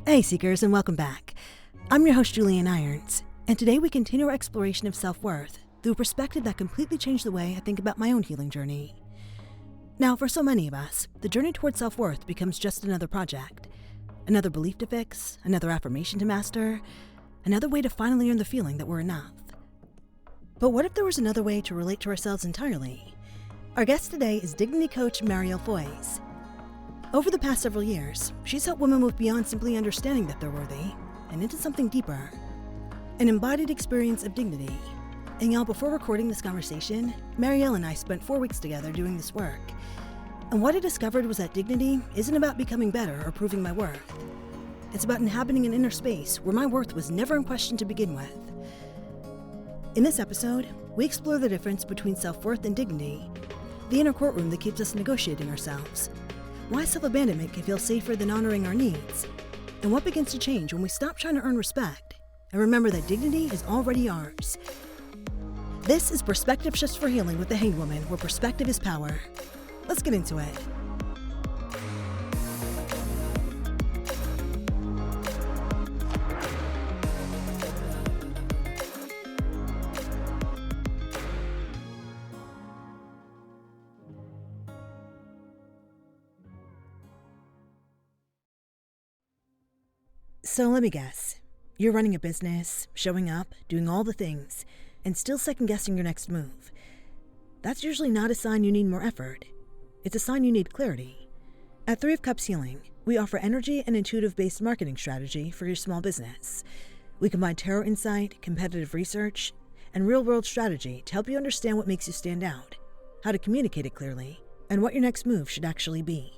Hey Seekers, and welcome back. I'm your host Julienne Irons, and today we continue our exploration of self-worth through a perspective that completely changed the way I think about my own healing journey. Now, for so many of us, the journey towards self-worth becomes just another project, another belief to fix, another affirmation to master, another way to finally earn the feeling that we're enough. But what if there was another way to relate to ourselves entirely? Our guest today is dignity coach Marielle Fois. Over the past several years, she's helped women move beyond simply understanding that they're worthy and into something deeper, an embodied experience of dignity. And y'all, before recording this conversation, Marielle and I spent 4 weeks together doing this work. And what I discovered was that dignity isn't about becoming better or proving my worth. It's about inhabiting an inner space where my worth was never in question to begin with. In this episode, we explore the difference between self-worth and dignity, the inner courtroom that keeps us negotiating ourselves, why self-abandonment can feel safer than honoring our needs, and what begins to change when we stop trying to earn respect and remember that dignity is already ours. This is Perspective Shifts for Healing with the Hanged Woman, where perspective is power. Let's get into it. So let me guess, you're running a business, showing up, doing all the things, and still second-guessing your next move. That's usually not a sign you need more effort. It's a sign you need clarity. At 3 of Cups Healing, we offer energy and intuitive-based marketing strategy for your small business. We combine tarot insight, competitive research, and real-world strategy to help you understand what makes you stand out, how to communicate it clearly, and what your next move should actually be.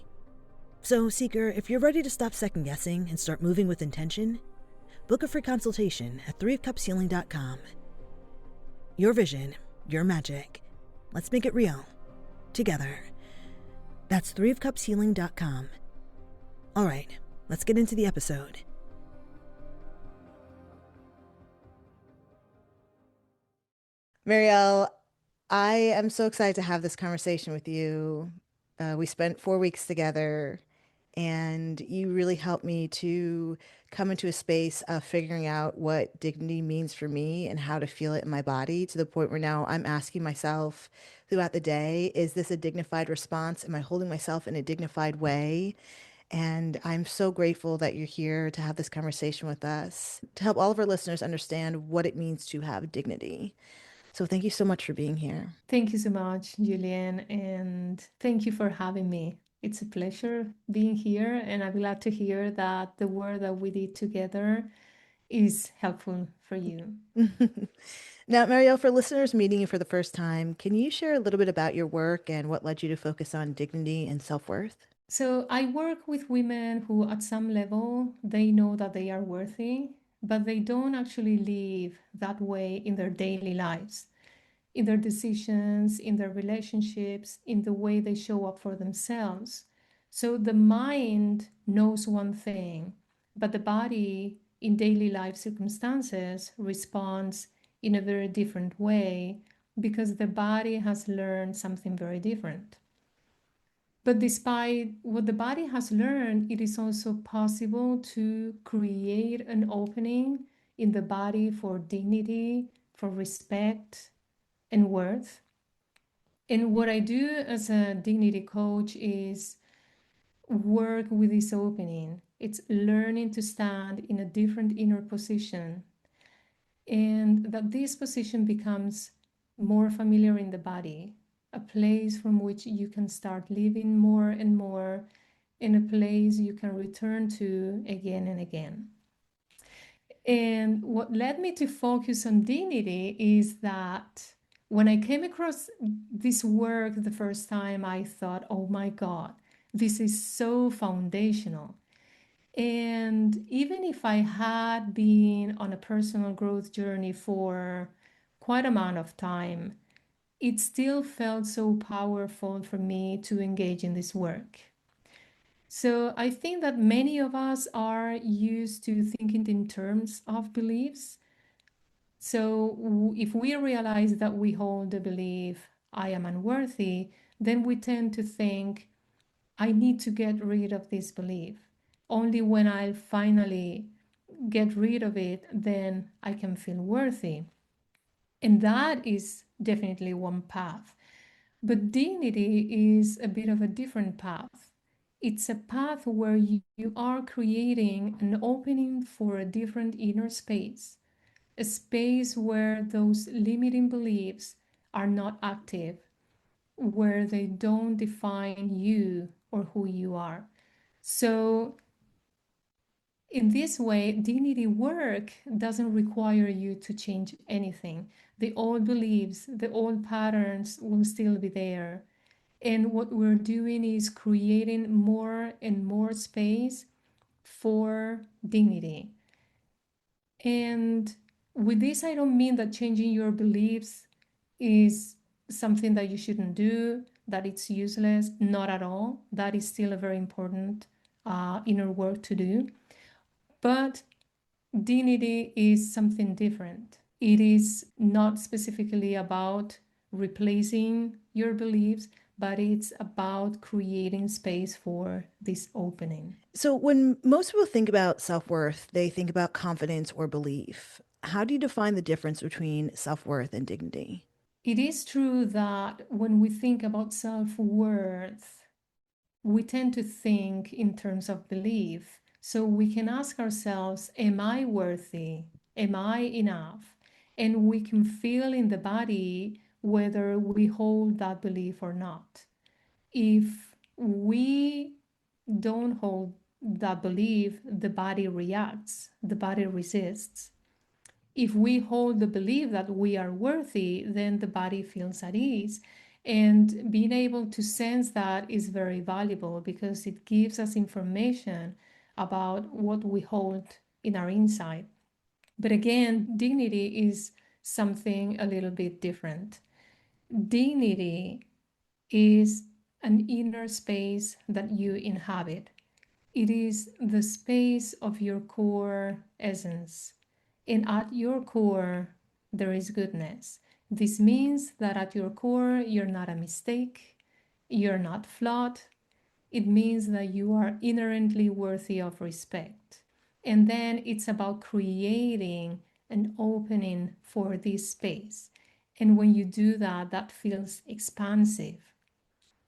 So, Seeker, if you're ready to stop second-guessing and start moving with intention, book a free consultation at 3ofcupshealing.com. Your vision, your magic. Let's make it real. Together. That's 3ofcupshealing.com. All right, let's get into the episode. Marielle, I am so excited to have this conversation with you. We spent 4 weeks together, and you really helped me to come into a space of figuring out what dignity means for me and how to feel it in my body, to the point where now I'm asking myself throughout the day, is this a dignified response? Am I holding myself in a dignified way? And I'm so grateful that you're here to have this conversation with us, to help all of our listeners understand what it means to have dignity. So thank you so much for being here. Thank you so much, Julienne, and thank you for having me. It's a pleasure being here, and I'm glad to hear that the work that we did together is helpful for you. Now, Marielle, for listeners meeting you for the first time, can you share a little bit about your work and what led you to focus on dignity and self-worth? So I work with women who, at some level, they know that they are worthy, but they don't actually live that way in their daily lives, in their decisions, in their relationships, in the way they show up for themselves. So the mind knows one thing, but the body in daily life circumstances responds in a very different way because the body has learned something very different. But despite what the body has learned, it is also possible to create an opening in the body for dignity, for respect, and worth. And what I do as a dignity coach is work with this opening. It's learning to stand in a different inner position, and that this position becomes more familiar in the body, a place from which you can start living more and more, in a place you can return to again and again. And what led me to focus on dignity is that when I came across this work the first time, I thought, oh my God, this is so foundational. And even if I had been on a personal growth journey for quite amount of time, it still felt so powerful for me to engage in this work. So I think that many of us are used to thinking in terms of beliefs. So if we realize that we hold the belief, I am unworthy, then we tend to think, I need to get rid of this belief. Only when I finally get rid of it, then I can feel worthy. And that is definitely one path. But dignity is a bit of a different path. It's a path where you are creating an opening for a different inner space, a space where those limiting beliefs are not active, where they don't define you or who you are. So in this way, dignity work doesn't require you to change anything. The old beliefs, the old patterns will still be there. And what we're doing is creating more and more space for dignity. And with this, I don't mean that changing your beliefs is something that you shouldn't do, that it's useless. Not at all. That is still a very important inner work to do. But dignity is something different. It is not specifically about replacing your beliefs, but it's about creating space for this opening. So, when most people think about self worth, they think about confidence or belief. How do you define the difference between self worth and dignity? It is true that when we think about self worth, we tend to think in terms of belief. So we can ask ourselves, am I worthy? Am I enough? And we can feel in the body whether we hold that belief or not. If we don't hold that belief, the body reacts, the body resists. If we hold the belief that we are worthy, then the body feels at ease. And being able to sense that is very valuable because it gives us information about what we hold in our inside. But again, dignity is something a little bit different. Dignity is an inner space that you inhabit. It is the space of your core essence. And at your core, there is goodness. This means that at your core, you're not a mistake, you're not flawed. It means that you are inherently worthy of respect. And then it's about creating an opening for this space. And when you do that, that feels expansive.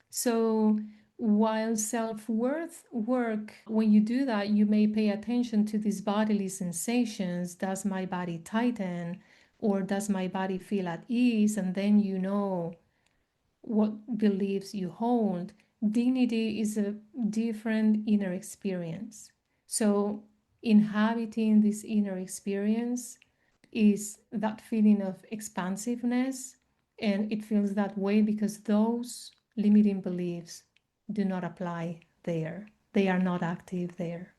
So while self-worth work, when you do that, you may pay attention to these bodily sensations. Does my body tighten or does my body feel at ease? And then you know what beliefs you hold. Dignity is a different inner experience. So inhabiting this inner experience is that feeling of expansiveness, and it feels that way because those limiting beliefs do not apply there. They are not active there.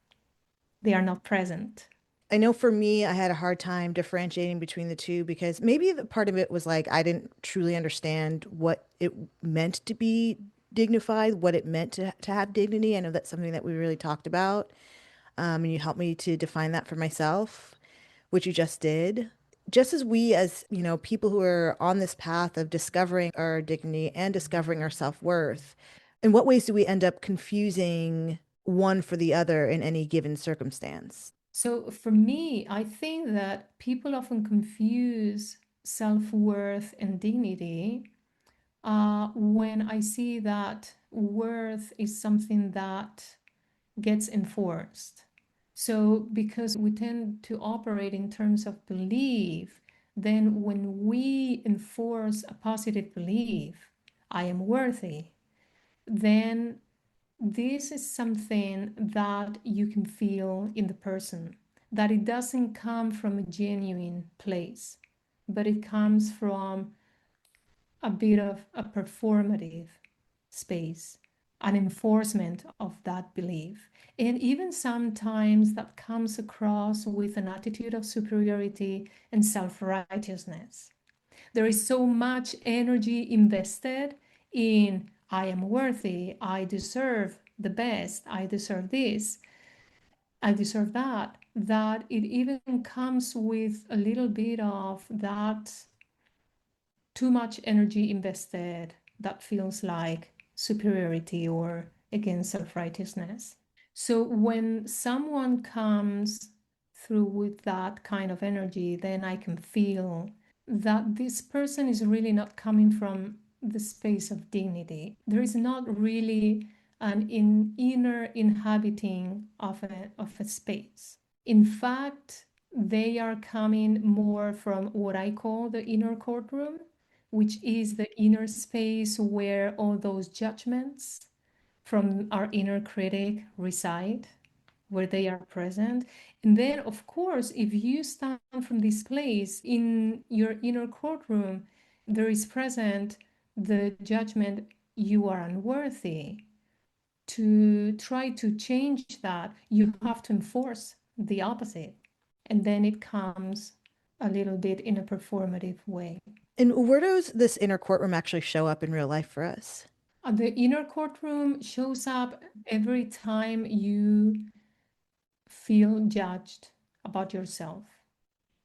They are not present. I know for me, I had a hard time differentiating between the two because maybe the part of it was like I didn't truly understand what it meant to be dignified, what it meant to have dignity. I know that's something that we really talked about. And you helped me to define that for myself, which you just did. Just as we, as people who are on this path of discovering our dignity and discovering our self-worth, in what ways do we end up confusing one for the other in any given circumstance? So for me, I think that people often confuse self-worth and dignity when I see that worth is something that gets enforced. So, because we tend to operate in terms of belief, then when we enforce a positive belief, I am worthy, then this is something that you can feel in the person, that it doesn't come from a genuine place, but it comes from a bit of a performative space, an enforcement of that belief. And even sometimes that comes across with an attitude of superiority and self righteousness. There is so much energy invested in I am worthy, I deserve the best, I deserve this, I deserve that, that it even comes with a little bit of that too much energy invested that feels like superiority or against self-righteousness. So when someone comes through with that kind of energy, then I can feel that this person is really not coming from the space of dignity. There is not really an inner inhabiting of a space. In fact, they are coming more from what I call the inner courtroom, which is the inner space where all those judgments from our inner critic reside, where they are present. And then, of course, if you stand from this place in your inner courtroom, there is present the judgment, you are unworthy. To try to change that, you have to enforce the opposite. And then it comes a little bit in a performative way. And where does this inner courtroom actually show up in real life for us? The inner courtroom shows up every time you feel judged about yourself.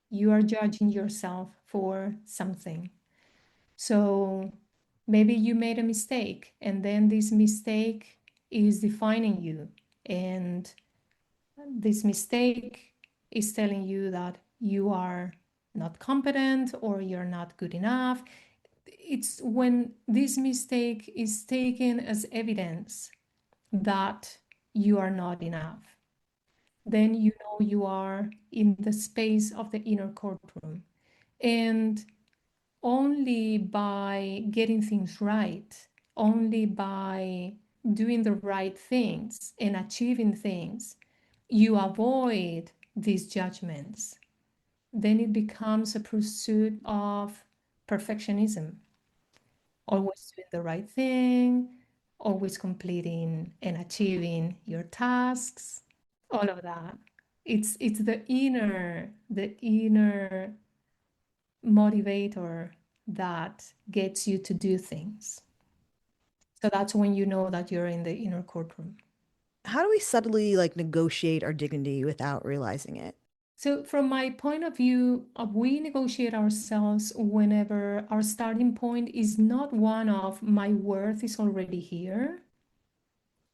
You are judging yourself for something. So maybe you made a mistake, and then this mistake is defining you. And this mistake is telling you that you are not competent or you're not good enough. It's when this mistake is taken as evidence that you are not enough, then you know you are in the space of the inner courtroom. And only by getting things right, only by doing the right things and achieving things, you avoid these judgments. Then it becomes a pursuit of perfectionism, always doing the right thing, always completing and achieving your tasks, all of that. It's the inner motivator that gets you to do things. So that's when you know that you're in the inner courtroom. How do we subtly like negotiate our dignity without realizing it? So from my point of view, we negotiate ourselves whenever our starting point is not one of my worth is already here,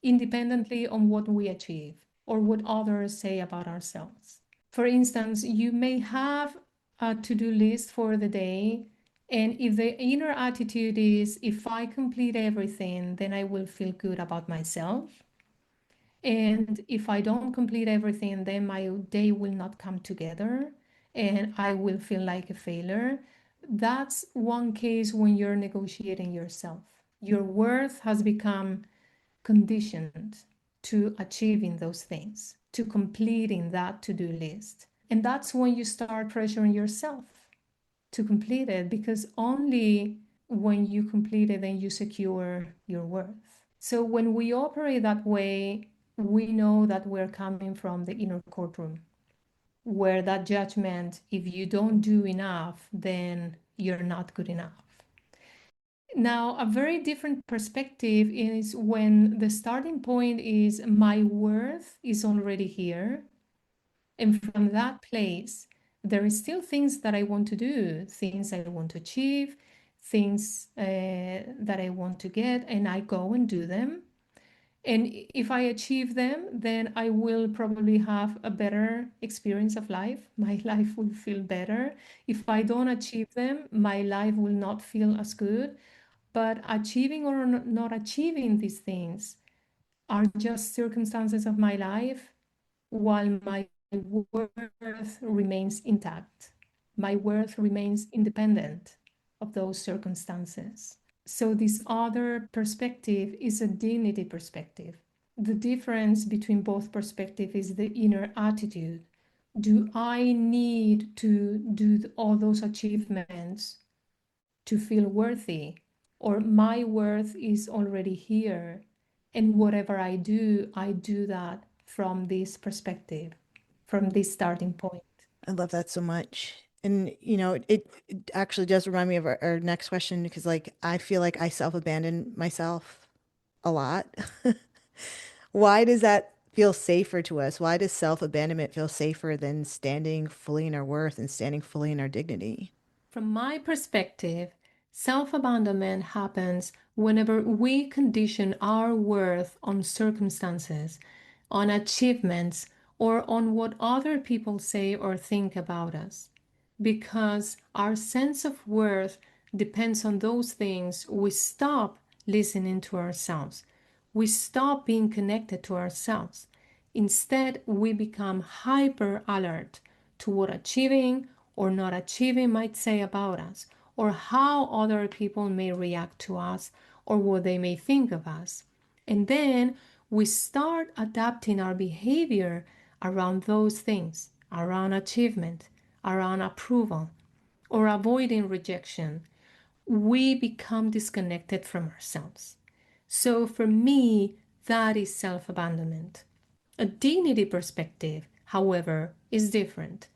independently on what we achieve or what others say about ourselves. For instance, you may have a to-do list for the day, and if the inner attitude is, if I complete everything, then I will feel good about myself. And if I don't complete everything, then my day will not come together and I will feel like a failure. That's one case when you're negotiating yourself. Your worth has become conditioned to achieving those things, to completing that to-do list. And that's when you start pressuring yourself to complete it, because only when you complete it, then you secure your worth. So when we operate that way, we know that we're coming from the inner courtroom, where that judgment, if you don't do enough, then you're not good enough. Now, a very different perspective is when the starting point is my worth is already here. And from that place, there is still things that I want to do, things I want to achieve, things that I want to get, and I go and do them. And if I achieve them, then I will probably have a better experience of life. My life will feel better. If I don't achieve them, my life will not feel as good. But achieving or not achieving these things are just circumstances of my life, while my worth remains intact. My worth remains independent of those circumstances. So, this other perspective is a dignity perspective. The difference between both perspectives is the inner attitude. Do I need to do all those achievements to feel worthy? Or my worth is already here, and whatever I do that from this perspective, from this starting point. I love that so much. And it actually does remind me of our next question because like I feel like I self-abandon myself a lot. Why does that feel safer to us? Why does self-abandonment feel safer than standing fully in our worth and standing fully in our dignity? From my perspective, self-abandonment happens whenever we condition our worth on circumstances on achievements, or on what other people say or think about us. Because our sense of worth depends on those things, we stop listening to ourselves. We stop being connected to ourselves. Instead, we become hyper alert to what achieving or not achieving might say about us, or how other people may react to us, or what they may think of us. And then we start adapting our behavior around those things, around achievement, around approval, or avoiding rejection. We become disconnected from ourselves. So for me, that is self abandonment. A dignity perspective, however, is different.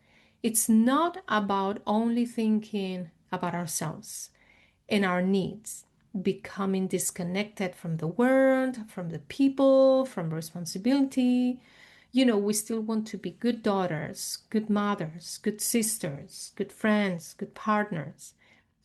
It's not about only thinking about ourselves and our needs, becoming disconnected from the world, from the people, from responsibility. We still want to be good daughters, good mothers, good sisters, good friends, good partners.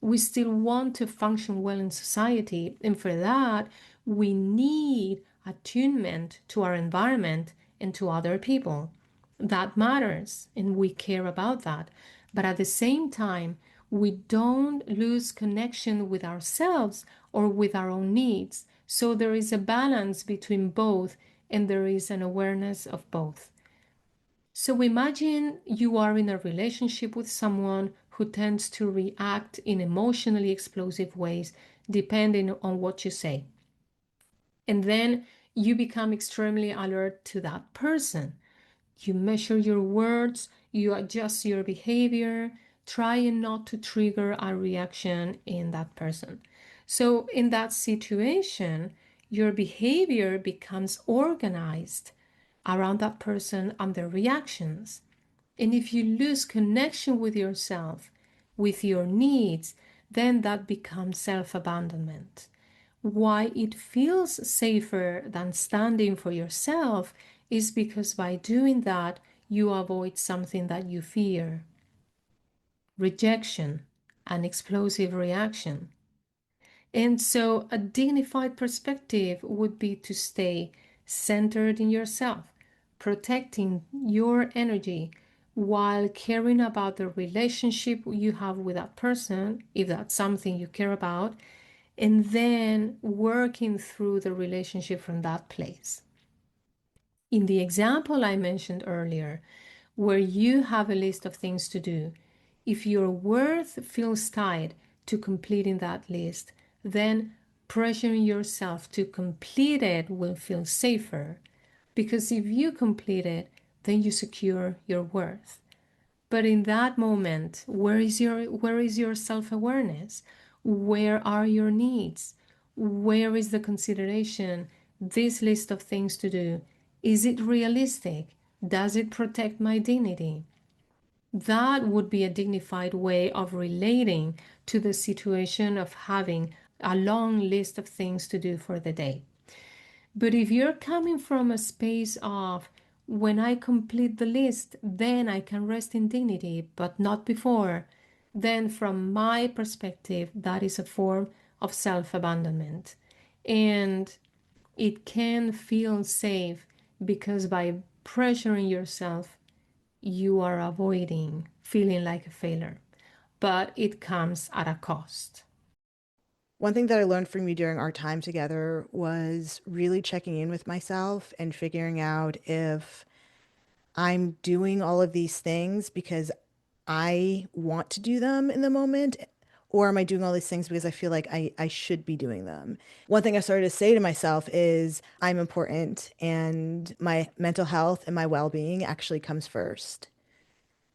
We still want to function well in society, and for that, we need attunement to our environment and to other people. That matters, and we care about that. But at the same time, we don't lose connection with ourselves or with our own needs. So there is a balance between both, and there is an awareness of both. So imagine you are in a relationship with someone who tends to react in emotionally explosive ways depending on what you say. And then you become extremely alert to that person. You measure your words, you adjust your behavior, trying not to trigger a reaction in that person. So, in that situation, your behavior becomes organized around that person and their reactions. And if you lose connection with yourself, with your needs, then that becomes self abandonment. Why it feels safer than standing for yourself is because by doing that, you avoid something that you fear: rejection, an explosive reaction. And so, a dignified perspective would be to stay centered in yourself, protecting your energy while caring about the relationship you have with that person, if that's something you care about, and then working through the relationship from that place. In the example I mentioned earlier, where you have a list of things to do, if your worth feels tied to completing that list, then pressuring yourself to complete it will feel safer. Because if you complete it, then you secure your worth. But in that moment, where is your self-awareness? Where are your needs? Where is the consideration? This list of things to do, is it realistic? Does it protect my dignity? That would be a dignified way of relating to the situation of having a long list of things to do for the day. But if you're coming from a space of, when I complete the list, then I can rest in dignity, but not before, then from my perspective, that is a form of self abandonment. And it can feel safe because by pressuring yourself, you are avoiding feeling like a failure. But it comes at a cost. One thing that I learned from you during our time together was really checking in with myself and figuring out if I'm doing all of these things because I want to do them in the moment, or am I doing all these things because I feel like I should be doing them? One thing I started to say to myself is I'm important and my mental health and my well-being actually comes first.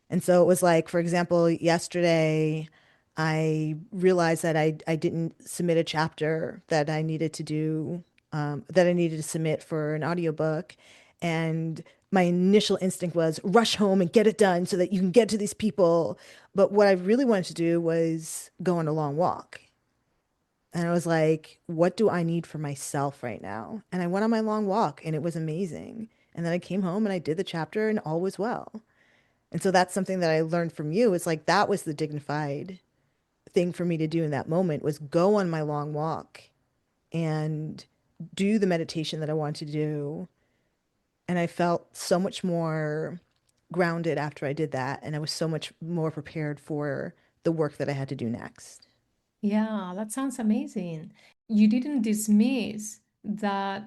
And so it was like, for example, yesterday I realized that I didn't submit a chapter that I needed to do, that I needed to submit for an audiobook. And my initial instinct was rush home and get it done so that you can get to these people. But what I really wanted to do was go on a long walk. And I was like, what do I need for myself right now? And I went on my long walk and it was amazing. And then I came home and I did the chapter and all was well. And so that's something that I learned from you. It's like that was the dignified thing for me to do in that moment was go on my long walk and do the meditation that I wanted to do And I felt so much more grounded after I did that. And I was so much more prepared for the work that I had to do next. Yeah, that sounds amazing. You didn't dismiss that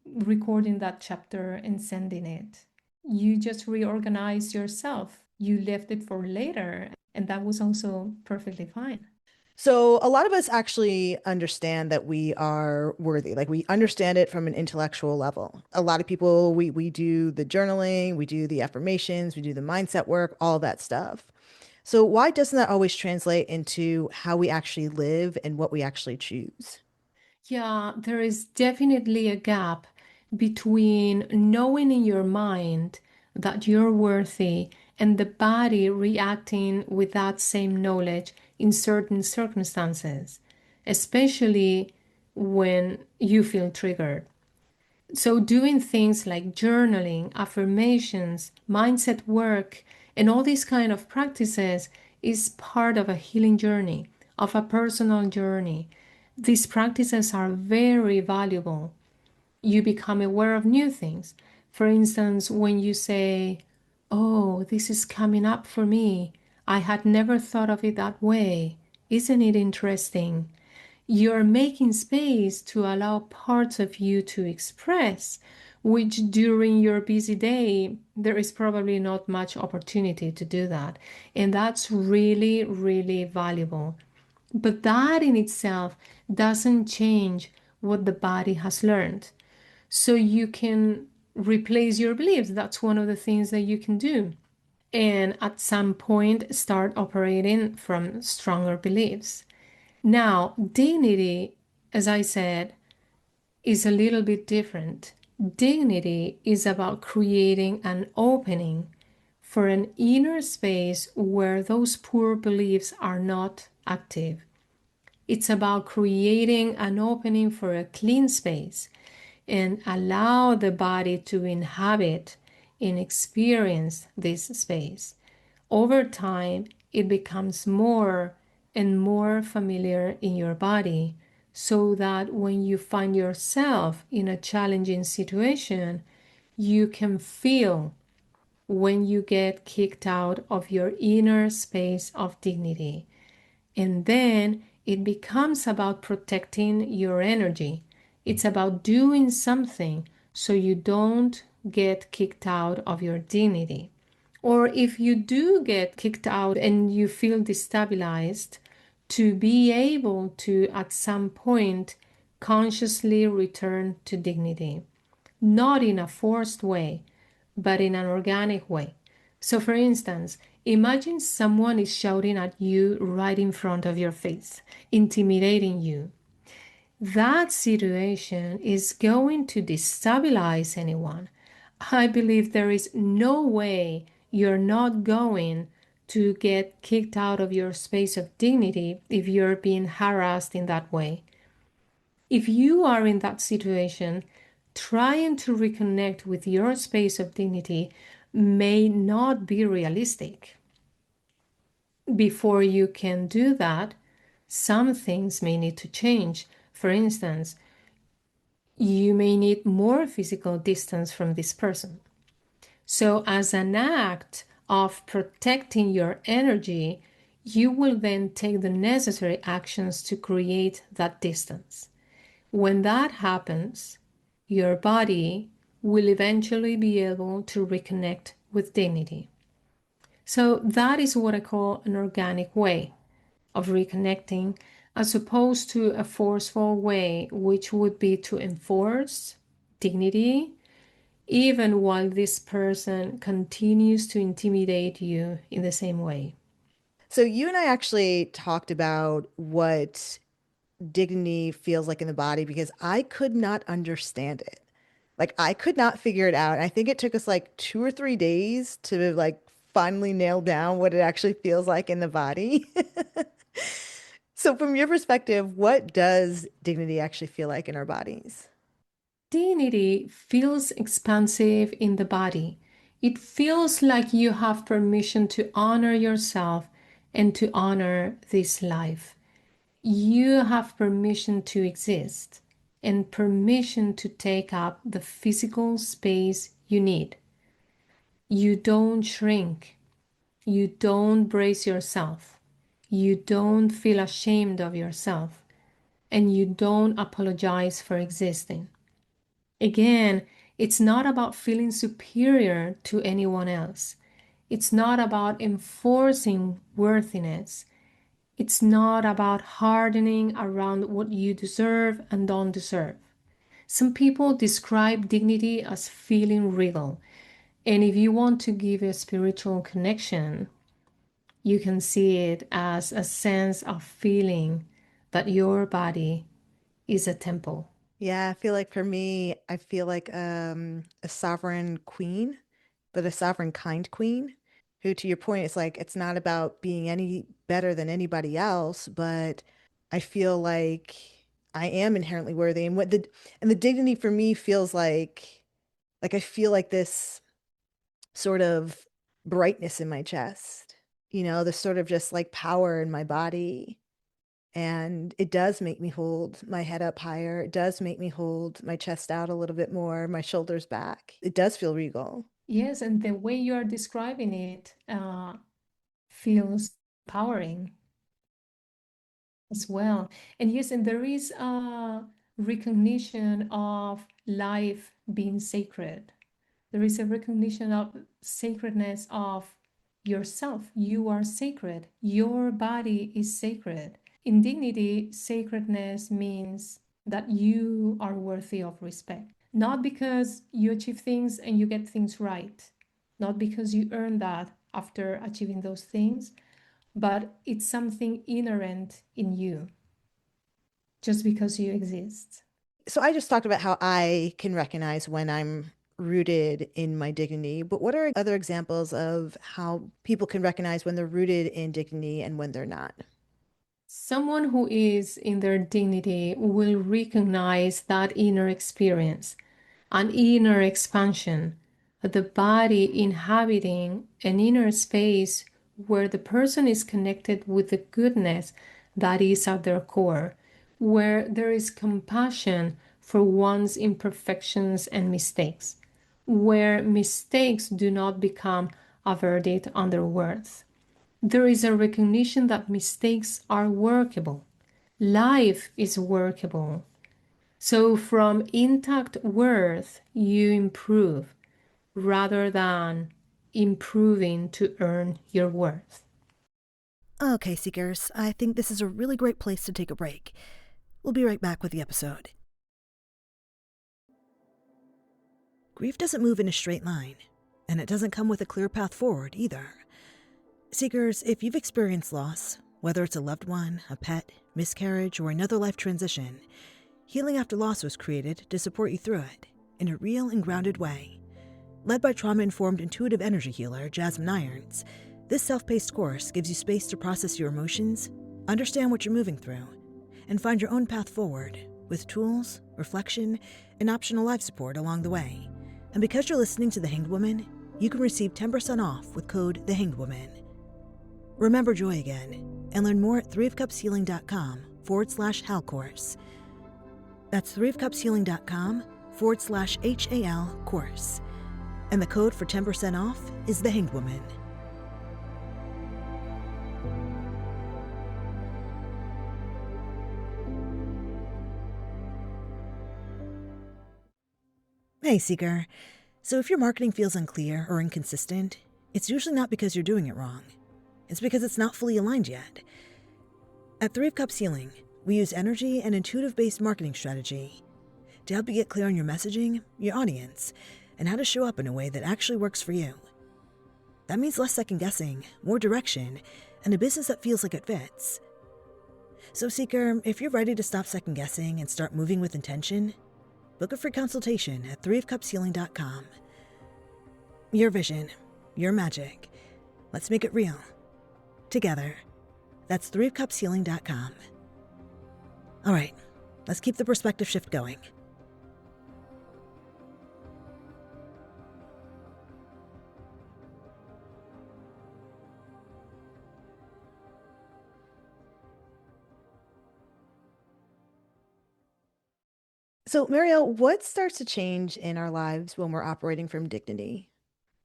recording that chapter and sending it. You just reorganized yourself. You left it for later, and that was also perfectly fine. So, a lot of us actually understand that we are worthy. Like, we understand it from an intellectual level. A lot of people, we do the journaling, we do the affirmations, we do the mindset work, all that stuff. So, why doesn't that always translate into how we actually live and what we actually choose? Yeah, there is definitely a gap between knowing in your mind that you're worthy and the body reacting with that same knowledge in certain circumstances, especially when you feel triggered. So, doing things like journaling, affirmations, mindset work, and all these kind of practices is part of a healing journey, of a personal journey. These practices are very valuable. You become aware of new things. For instance, when you say, "Oh, this is coming up for me. I had never thought of it that way. Isn't it interesting?" You're making space to allow parts of you to express, which during your busy day, there is probably not much opportunity to do that. And that's really, really valuable. But that in itself doesn't change what the body has learned. So you can replace your beliefs. That's one of the things that you can do. And at some point, start operating from stronger beliefs. Now, dignity, as I said, is a little bit different. Dignity is about creating an opening for an inner space where those poor beliefs are not active. It's about creating an opening for a clean space and allow the body to inhabit and experience this space. Over time, it becomes more and more familiar in your body so that when you find yourself in a challenging situation, you can feel when you get kicked out of your inner space of dignity. And then it becomes about protecting your energy. It's about doing something so you don't get kicked out of your dignity. Or if you do get kicked out and you feel destabilized, to be able to at some point consciously return to dignity, not in a forced way, but in an organic way. So, for instance, imagine someone is shouting at you right in front of your face, intimidating you. That situation is going to destabilize anyone. I believe there is no way you're not going to get kicked out of your space of dignity if you're being harassed in that way. If you are in that situation, trying to reconnect with your space of dignity may not be realistic. Before you can do that, some things may need to change. For instance, you may need more physical distance from this person. So, as an act of protecting your energy, you will then take the necessary actions to create that distance. When that happens, your body will eventually be able to reconnect with dignity. So, that is what I call an organic way of reconnecting, as opposed to a forceful way, which would be to enforce dignity, even while this person continues to intimidate you in the same way. So, you and I actually talked about what dignity feels like in the body because I could not understand it. Like I could not figure it out. I think it took us like 2 or 3 days to like finally nail down what it actually feels like in the body. So from your perspective, what does dignity actually feel like in our bodies? Dignity feels expansive in the body. It feels like you have permission to honor yourself and to honor this life. You have permission to exist and permission to take up the physical space you need. You don't shrink. You don't brace yourself. You don't feel ashamed of yourself. And you don't apologize for existing. Again, it's not about feeling superior to anyone else. It's not about enforcing worthiness. It's not about hardening around what you deserve and don't deserve. Some people describe dignity as feeling regal. And if you want to give a spiritual connection, you can see it as a sense of feeling that your body is a temple. Yeah, I feel like for me, I feel like a sovereign queen, but a sovereign kind queen, who, to your point, is like it's not about being any better than anybody else, but I feel like I am inherently worthy, and the dignity for me feels like I feel like this sort of brightness in my chest, this sort of just like power in my body. And it does make me hold my head up higher. It does make me hold my chest out a little bit more, my shoulders back. It does feel regal. Yes, and the way you are describing it feels empowering as well. And yes, and there is a recognition of life being sacred. There is a recognition of sacredness of yourself. You are sacred. Your body is sacred. In dignity, sacredness means that you are worthy of respect. Not because you achieve things and you get things right, not because you earn that after achieving those things, but it's something inherent in you just because you exist. So I just talked about how I can recognize when I'm rooted in my dignity, but what are other examples of how people can recognize when they're rooted in dignity and when they're not? Someone who is in their dignity will recognize that inner experience, an inner expansion, the body inhabiting an inner space where the person is connected with the goodness that is at their core, where there is compassion for one's imperfections and mistakes, where mistakes do not become a verdict on their worth. There is a recognition that mistakes are workable. Life is workable. So, from intact worth, you improve rather than improving to earn your worth. Okay, Seekers, I think this is a really great place to take a break. We'll be right back with the episode. Grief doesn't move in a straight line, and it doesn't come with a clear path forward either. Seekers, if you've experienced loss, whether it's a loved one, a pet, miscarriage, or another life transition, Healing After Loss was created to support you through it in a real and grounded way. Led by trauma-informed intuitive energy healer Julienne Irons, this self-paced course gives you space to process your emotions, understand what you're moving through, and find your own path forward with tools, reflection, and optional life support along the way. And because you're listening to The Hanged Woman, you can receive 10% off with code The Hanged Woman. Remember joy again and learn more at threeofcupshealing.com/HAL course. That's threeofcupshealing.com/HAL course. And the code for 10% off is The Hanged Woman. Hey, Seeker. So if your marketing feels unclear or inconsistent, it's usually not because you're doing it wrong. It's because it's not fully aligned yet. At 3 of Cups Healing, we use energy and intuitive-based marketing strategy to help you get clear on your messaging, your audience, and how to show up in a way that actually works for you. That means less second-guessing, more direction, and a business that feels like it fits. So, Seeker, if you're ready to stop second-guessing and start moving with intention, book a free consultation at threeofcupshealing.com. Your vision, your magic. Let's make it real. Together. That's threeofcupshealing.com. All right, let's keep the perspective shift going. So, Marielle, what starts to change in our lives when we're operating from dignity?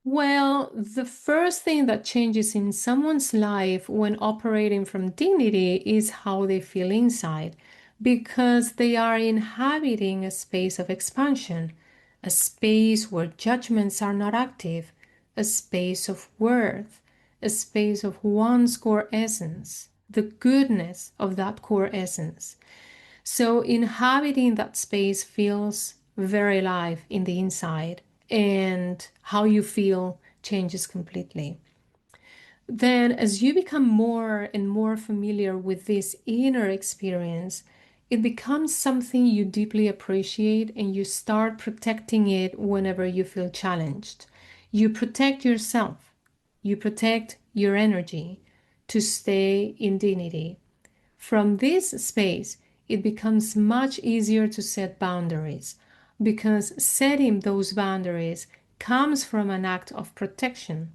Well, the first thing that changes in someone's life when operating from dignity is how they feel inside, because they are inhabiting a space of expansion, a space where judgments are not active, a space of worth, a space of one's core essence, the goodness of that core essence. So inhabiting that space feels very alive in the inside, and how you feel changes completely. Then, as you become more and more familiar with this inner experience, it becomes something you deeply appreciate and you start protecting it whenever you feel challenged. You protect yourself, you protect your energy to stay in dignity. From this space, it becomes much easier to set boundaries because setting those boundaries comes from an act of protection.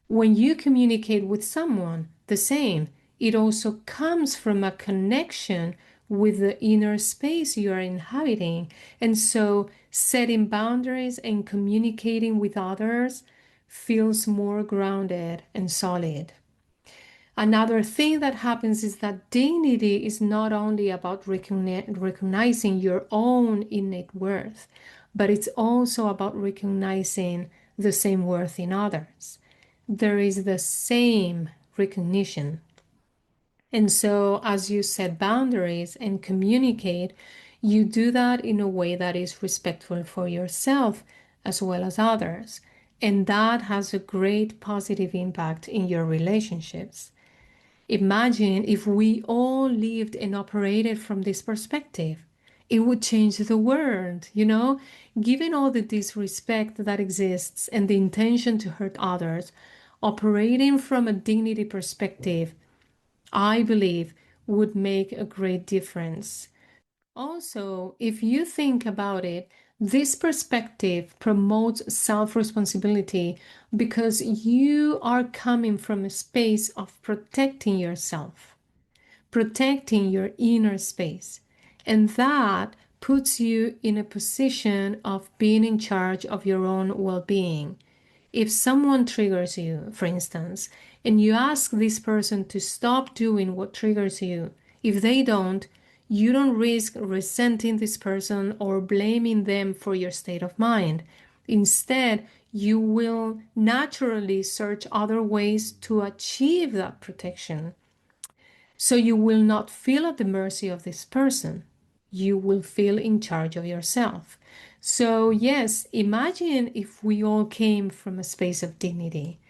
When you communicate with someone, the same, it also comes from a connection with the inner space you are inhabiting. And so setting boundaries and communicating with others feels more grounded and solid. Another thing that happens is that dignity is not only about recognizing your own innate worth, but it's also about recognizing the same worth in others. There is the same recognition. And so, as you set boundaries and communicate, you do that in a way that is respectful for yourself as well as others. And that has a great positive impact in your relationships. Imagine if we all lived and operated from this perspective. It would change the world, Given all the disrespect that exists and the intention to hurt others, operating from a dignity perspective, I believe, would make a great difference. Also, if you think about it, this perspective promotes self responsibility because you are coming from a space of protecting yourself, protecting your inner space. And that puts you in a position of being in charge of your own well being. If someone triggers you, for instance, and you ask this person to stop doing what triggers you, if they don't, you don't risk resenting this person or blaming them for your state of mind. Instead, you will naturally search other ways to achieve that protection. So you will not feel at the mercy of this person. You will feel in charge of yourself. So, yes, imagine if we all came from a space of dignity,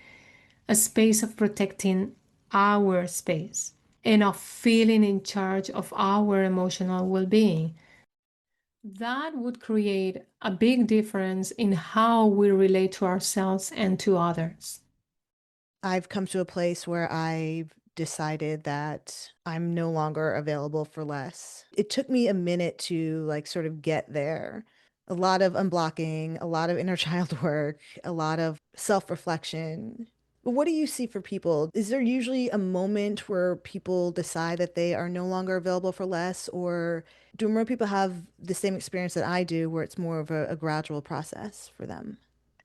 a space of protecting our space, and of feeling in charge of our emotional well being. That would create a big difference in how we relate to ourselves and to others. I've come to a place where I've decided that I'm no longer available for less. It took me a minute to like sort of get there. A lot of unblocking, a lot of inner child work, a lot of self-reflection. But what do you see for people? Is there usually a moment where people decide that they are no longer available for less, or do more people have the same experience that I do, where it's more of a gradual process for them?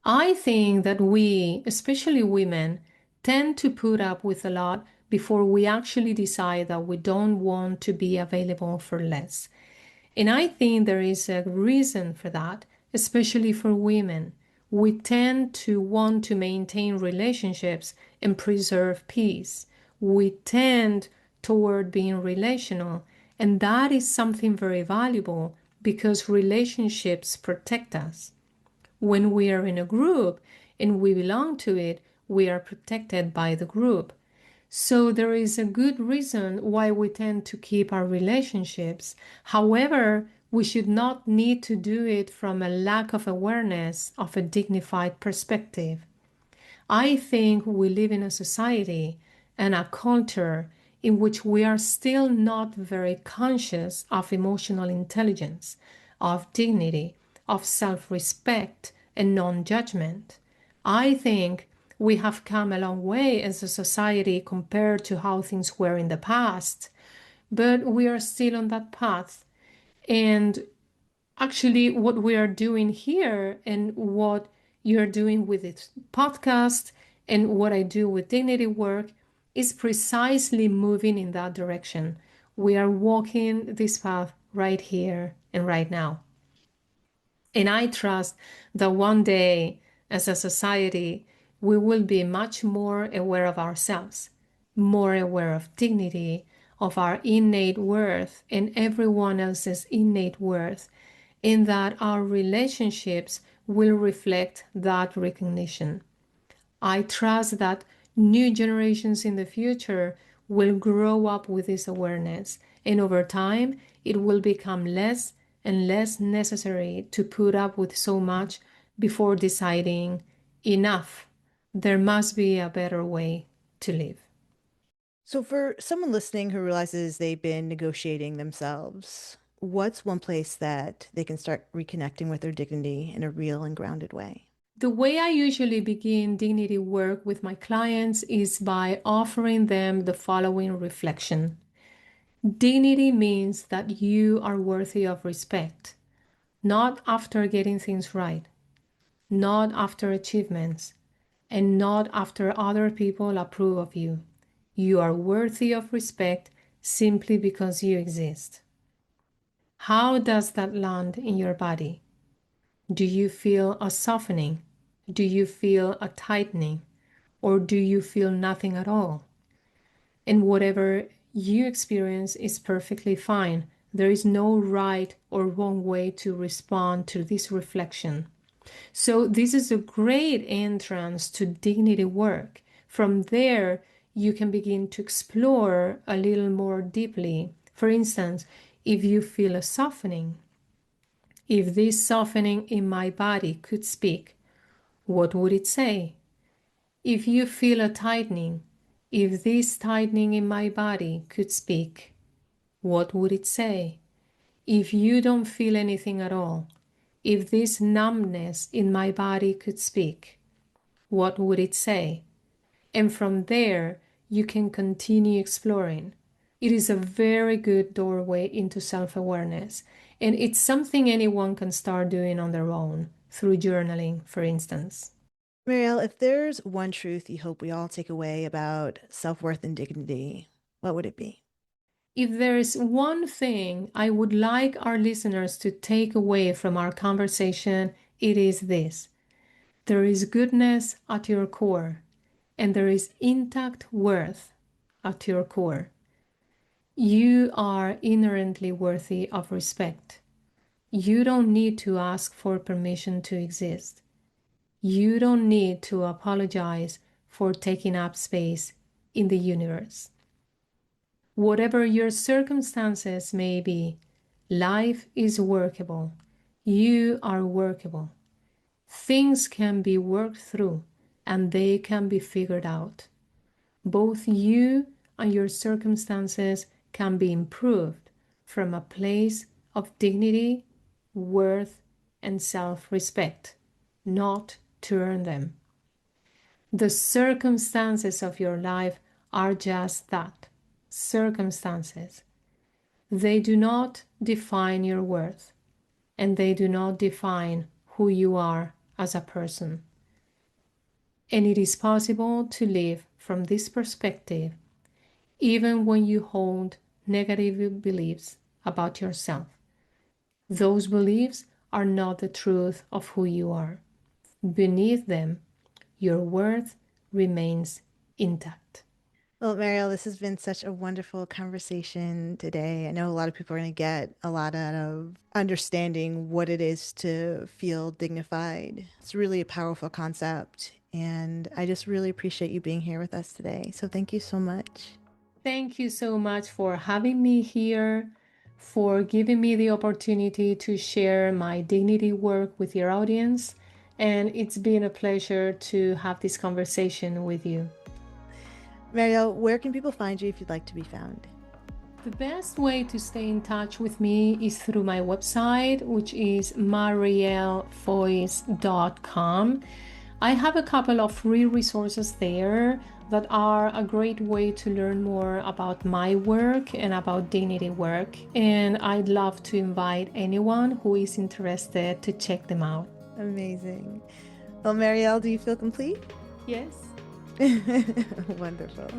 I think that we, especially women, tend to put up with a lot before we actually decide that we don't want to be available for less. And I think there is a reason for that, especially for women. We tend to want to maintain relationships and preserve peace. We tend toward being relational, and that is something very valuable because relationships protect us. When we are in a group and we belong to it, we are protected by the group. So there is a good reason why we tend to keep our relationships. However, we should not need to do it from a lack of awareness of a dignified perspective. I think we live in a society and a culture in which we are still not very conscious of emotional intelligence, of dignity, of self respect, and non judgment. I think we have come a long way as a society compared to how things were in the past, but we are still on that path. And Actually, what we are doing here and what you're doing with this podcast and what I do with dignity work is precisely moving in that direction. We are walking this path right here and right now. And I trust that one day, as a society, we will be much more aware of ourselves, more aware of dignity, of our innate worth, and everyone else's innate worth, in that our relationships will reflect that recognition. I trust that new generations in the future will grow up with this awareness, and over time, it will become less and less necessary to put up with so much before deciding enough. There must be a better way to live. So, for someone listening who realizes they've been negotiating themselves, what's one place that they can start reconnecting with their dignity in a real and grounded way? The way I usually begin dignity work with my clients is by offering them the following reflection. Dignity means that you are worthy of respect, not after getting things right, not after achievements, and not after other people approve of you. You are worthy of respect simply because you exist. How does that land in your body? Do you feel a softening? Do you feel a tightening? Or do you feel nothing at all? And whatever you experience is perfectly fine. There is no right or wrong way to respond to this reflection. So, this is a great entrance to dignity work. From there, you can begin to explore a little more deeply. For instance, if you feel a softening, if this softening in my body could speak, what would it say? If you feel a tightening, if this tightening in my body could speak, what would it say? If you don't feel anything at all, if this numbness in my body could speak, what would it say? And from there, you can continue exploring. It is a very good doorway into self awareness, and it's something anyone can start doing on their own through journaling, for instance. Marielle, if there's one truth you hope we all take away about self-worth and dignity, what would it be? If there is one thing I would like our listeners to take away from our conversation, it is this: there is goodness at your core, and there is intact worth at your core. You are inherently worthy of respect. You don't need to ask for permission to exist. You don't need to apologize for taking up space in the universe. Whatever your circumstances may be, life is workable. You are workable. Things can be worked through and they can be figured out. Both you and your circumstances can be improved from a place of dignity, worth, and self-respect, not to earn them. The circumstances of your life are just that, circumstances. They do not define your worth, and they do not define who you are as a person. And it is possible to live from this perspective even when you hold negative beliefs about yourself. Those beliefs are not the truth of who you are. Beneath them, your worth remains intact. Well, Marielle, this has been such a wonderful conversation today. I know a lot of people are going to get a lot out of understanding what it is to feel dignified. It's really a powerful concept, and I just really appreciate you being here with us today. So thank you so much. Thank you so much for having me here, for giving me the opportunity to share my dignity work with your audience. And it's been a pleasure to have this conversation with you. Marielle, where can people find you if you'd like to be found? The best way to stay in touch with me is through my website, which is mariellefois.com. I have a couple of free resources there that are a great way to learn more about my work and about dignity work. And I'd love to invite anyone who is interested to check them out. Amazing. Well, Marielle, do you feel complete? Yes. Wonderful.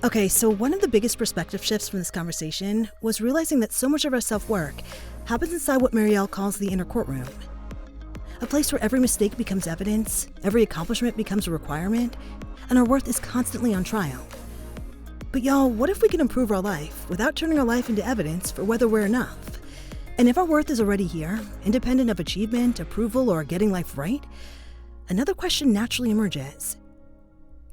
Okay, so one of the biggest perspective shifts from this conversation was realizing that so much of our self-work happens inside what Marielle calls the inner courtroom. A place where every mistake becomes evidence, every accomplishment becomes a requirement, and our worth is constantly on trial. But y'all, what if we can improve our life without turning our life into evidence for whether we're enough? And if our worth is already here, independent of achievement, approval, or getting life right, another question naturally emerges.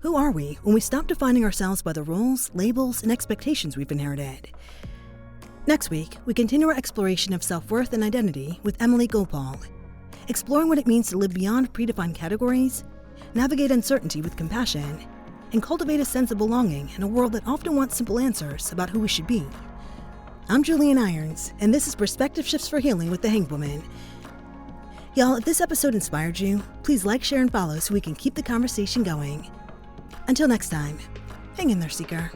Who are we when we stop defining ourselves by the roles, labels, and expectations we've inherited? Next week, we continue our exploration of self-worth and identity with Emily Gopal, exploring what it means to live beyond predefined categories, navigate uncertainty with compassion, and cultivate a sense of belonging in a world that often wants simple answers about who we should be. I'm Julienne Irons, and this is Perspective Shifts for Healing with the Hanged Woman. Y'all, if this episode inspired you, please like, share, and follow so we can keep the conversation going. Until next time, hang in there, Seeker.